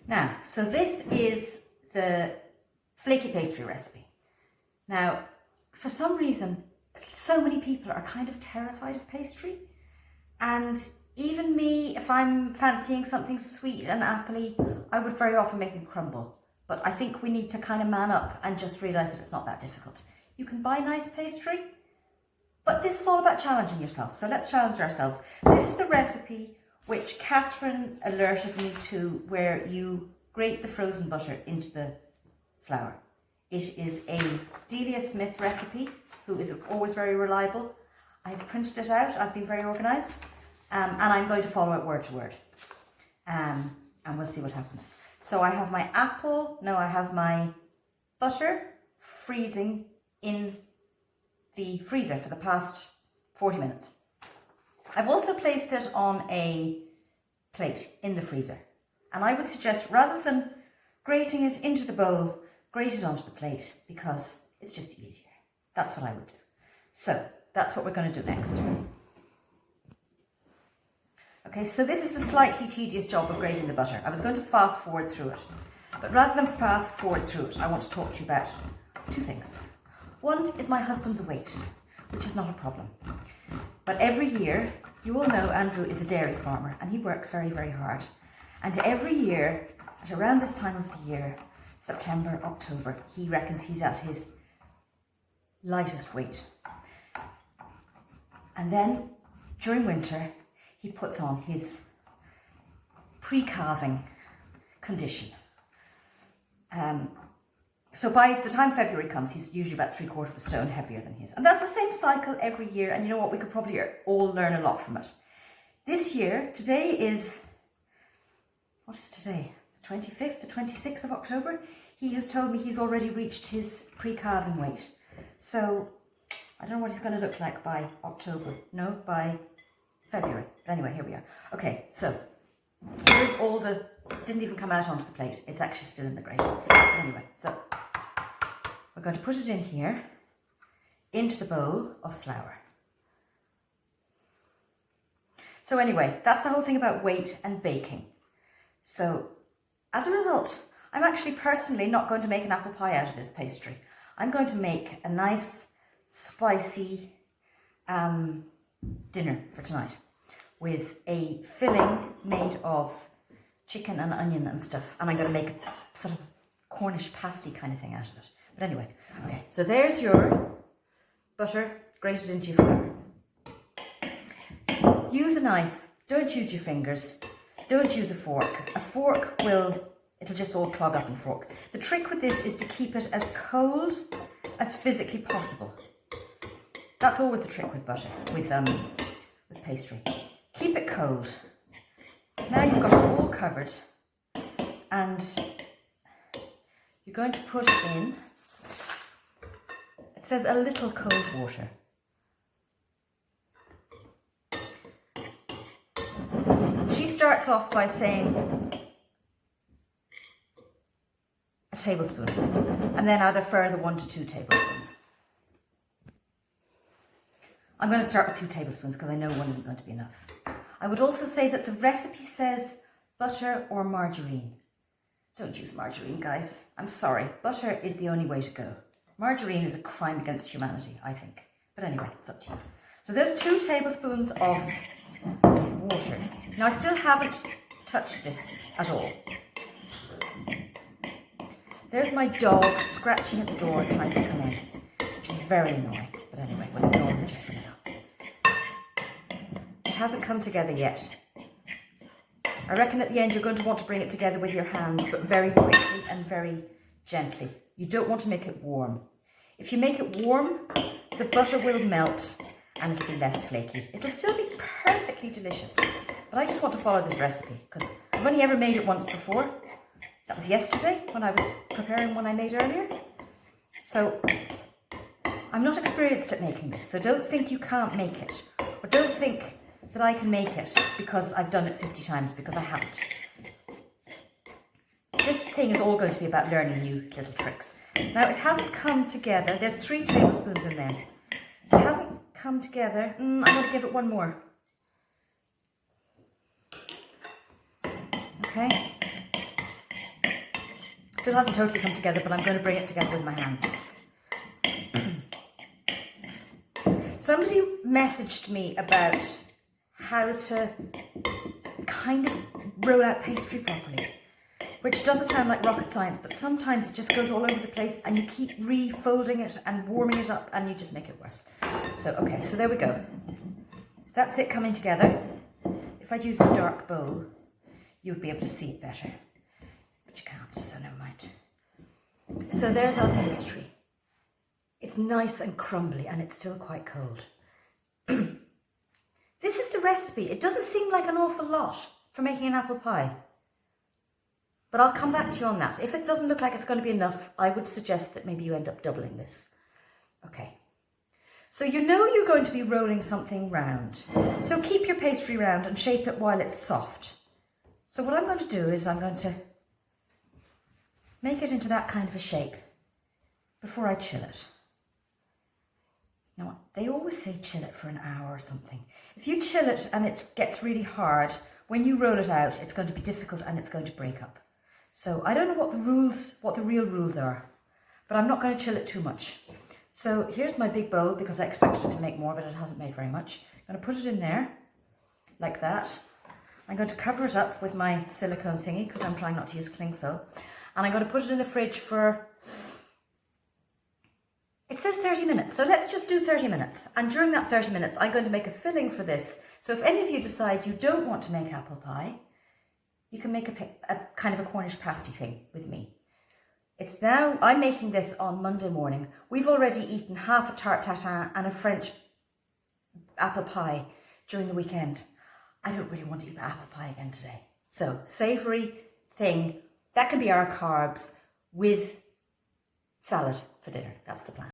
Now, so this is the flaky pastry recipe. Now, for some reason, so many people are kind of terrified of pastry. And even me, if I'm fancying something sweet and appley, I would very often make it crumble. But I think we need to kind of man up and just realise that it's not that difficult. You can buy nice pastry, but this is all about challenging yourself. So let's challenge ourselves. This is the recipe which Catherine alerted me to, where you grate the frozen butter into the flour. It is a Delia Smith recipe, who is always very reliable. I've printed it out, I've been very organised, and I'm going to follow it word to word. And we'll see what happens. So I have my I have my butter freezing in the freezer for the past 40 minutes. I've also placed it on a plate in the freezer. And I would suggest, rather than grating it into the bowl, grate it onto the plate, because it's just easier. That's what I would do. So that's what we're going to do next. Okay, so this is the slightly tedious job of grating the butter. I was going to fast forward through it, but rather than fast forward through it, I want to talk to you about two things. One is my husband's weight, which is not a problem. But every year, you all know Andrew is a dairy farmer and he works very, very hard. And every year, at around this time of the year, September, October, he reckons he's at his lightest weight. And then during winter, he puts on his pre-calving condition. So by the time February comes, he's usually about 3/4 of a stone heavier than his. And that's the same cycle every year. And you know what? We could probably all learn a lot from it. This year, today is, what is today? The 25th, the 26th of October? He has told me he's already reached his pre-calving weight. So I don't know what he's going to look like by October. No, by February. But anyway, here we are. Okay, so here's all the, didn't even come out onto the plate. It's actually still in the grater. But anyway, so we're going to put it in here, into the bowl of flour. So anyway, that's the whole thing about weight and baking. So as a result, I'm actually personally not going to make an apple pie out of this pastry. I'm going to make a nice, spicy dinner for tonight with a filling made of chicken and onion and stuff. And I'm going to make a sort of Cornish pasty kind of thing out of it. But anyway, okay, so there's your butter grated into your flour. Use a knife, don't use your fingers, don't use a fork. A fork it'll just all clog up in fork. The trick with this is to keep it as cold as physically possible. That's always the trick with butter, with pastry. Keep it cold. Now you've got it all covered, and you're going to put in, it says a little cold water. She starts off by saying a tablespoon, and then add a further 1 to 2 tablespoons. I'm going to start with 2 tablespoons because I know 1 isn't going to be enough. I would also say that the recipe says butter or margarine. Don't use margarine, guys. I'm sorry. Butter is the only way to go. Margarine is a crime against humanity, I think. But anyway, it's up to you. So there's 2 tablespoons of water. Now I still haven't touched this at all. There's my dog scratching at the door trying to come in, which is very annoying. But anyway, we'll ignore him just for now. It hasn't come together yet. I reckon at the end you're going to want to bring it together with your hands, but very quickly and very gently. You don't want to make it warm. If you make it warm, the butter will melt and it'll be less flaky. It'll still be perfectly delicious. But I just want to follow this recipe because I've only ever made it once before. That was yesterday when I was preparing one I made earlier. So I'm not experienced at making this, so don't think you can't make it. Or don't think that I can make it because I've done it 50 times, because I haven't. This thing is all going to be about learning new little tricks. Now it hasn't come together. There's 3 tablespoons in there. It hasn't come together. I'm going to give it 1 more. Okay. Still hasn't totally come together, but I'm going to bring it together with my hands. Somebody messaged me about how to kind of roll out pastry properly, which doesn't sound like rocket science, but sometimes it just goes all over the place and you keep refolding it and warming it up and you just make it worse. So, okay, so there we go. That's it coming together. If I'd used a dark bowl, you would be able to see it better, but you can't, so never mind. So there's our pastry. It's nice and crumbly and it's still quite cold. This is the recipe. It doesn't seem like an awful lot for making an apple pie, but I'll come back to you on that. If it doesn't look like it's going to be enough, I would suggest that maybe you end up doubling this. Okay. So you know you're going to be rolling something round. So keep your pastry round and shape it while it's soft. So what I'm going to do is I'm going to make it into that kind of a shape before I chill it. Now, they always say chill it for an hour or something. If you chill it and it gets really hard, when you roll it out, it's going to be difficult and it's going to break up. So I don't know what the real rules are, but I'm not going to chill it too much. So here's my big bowl because I expected it to make more, but it hasn't made very much. I'm going to put it in there like that. I'm going to cover it up with my silicone thingy because I'm trying not to use cling film. And I'm going to put it in the fridge for, it says 30 minutes. So let's just do 30 minutes. And during that 30 minutes, I'm going to make a filling for this. So if any of you decide you don't want to make apple pie, you can make a kind of a Cornish pasty thing with me. It's now, I'm making this on Monday morning. We've already eaten half a tarte tatin and a French apple pie during the weekend. I don't really want to eat apple pie again today. So, savoury thing, that can be our carbs with salad for dinner. That's the plan.